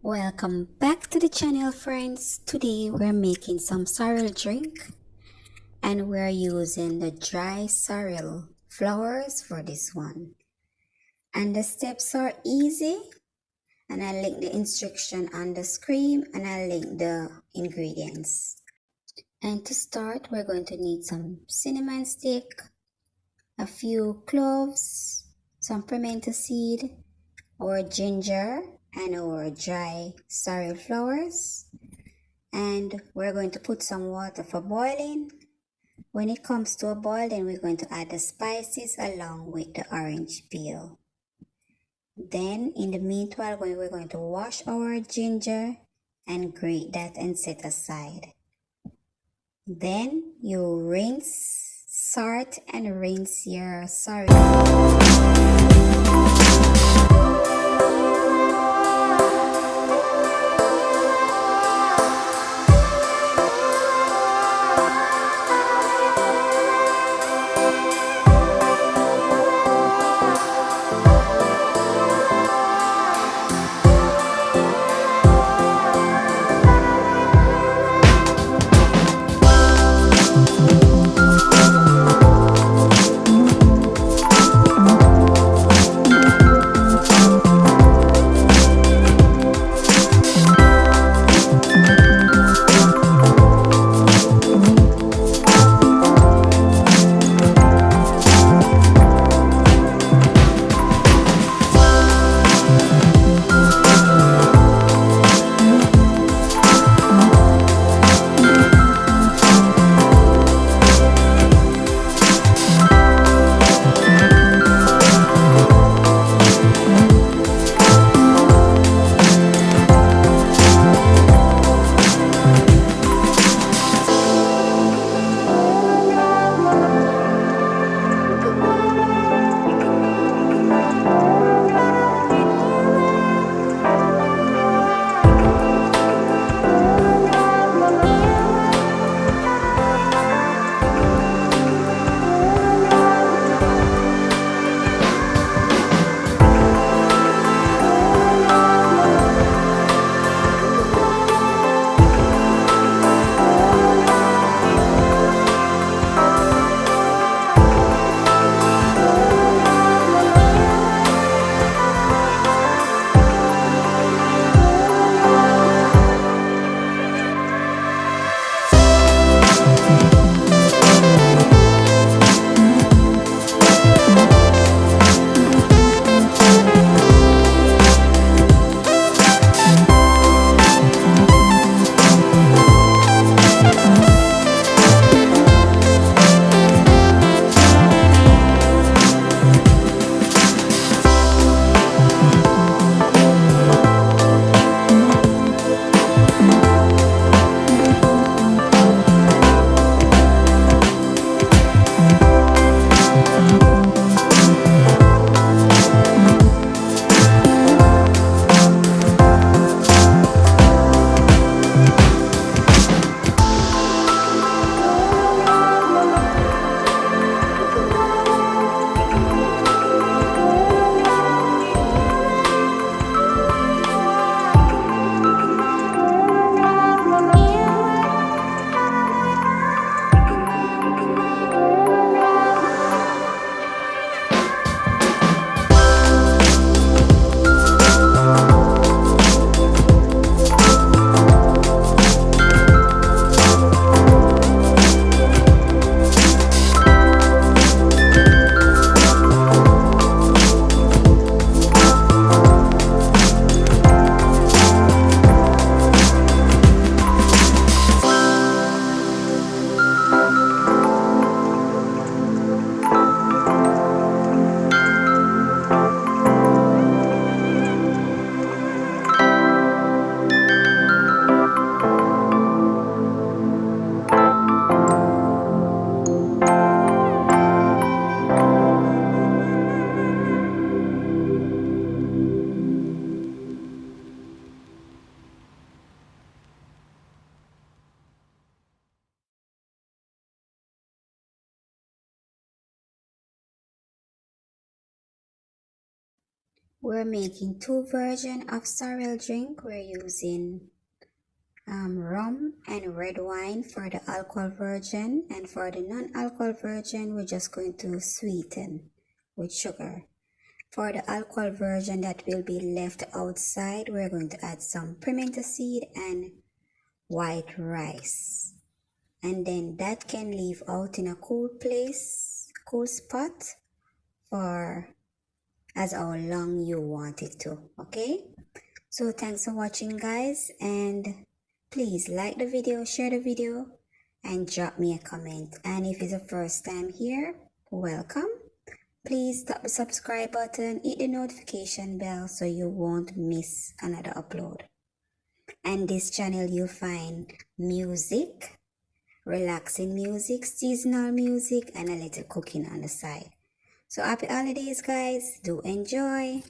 Welcome back to the channel, friends. Today we're making some sorrel drink and we're using the dry sorrel flowers for this one. And the steps are easy, and I'll link the instruction on the screen and I'll link the ingredients. And to start, we're going to need some cinnamon stick, a few cloves, some pimento seed, or ginger, and our dry sorrel flowers. And we're going to put some water for boiling. When it comes to a boil, then we're going to add the spices along with the orange peel. Then in the meanwhile, we're going to wash our ginger and grate that and set aside. Then you rinse, salt and rinse your sorrel. we're making two versions of sorrel drink. We're using rum and red wine for the alcohol version, and for the non-alcohol version we're just going to sweeten with sugar. For the alcohol version that will be left outside, we're going to add some pimento seed and white rice, and then that can leave out in a cool place, cool spot, for as how long you want it to. Okay, so thanks for watching, guys, and please like the video, share the video, and drop me a comment. And if it's the first time here, welcome. Please tap the subscribe button, hit the notification bell so you won't miss another upload. And this channel you'll find music, relaxing music, seasonal music, and a little cooking on the side. So happy holidays, guys. Do enjoy.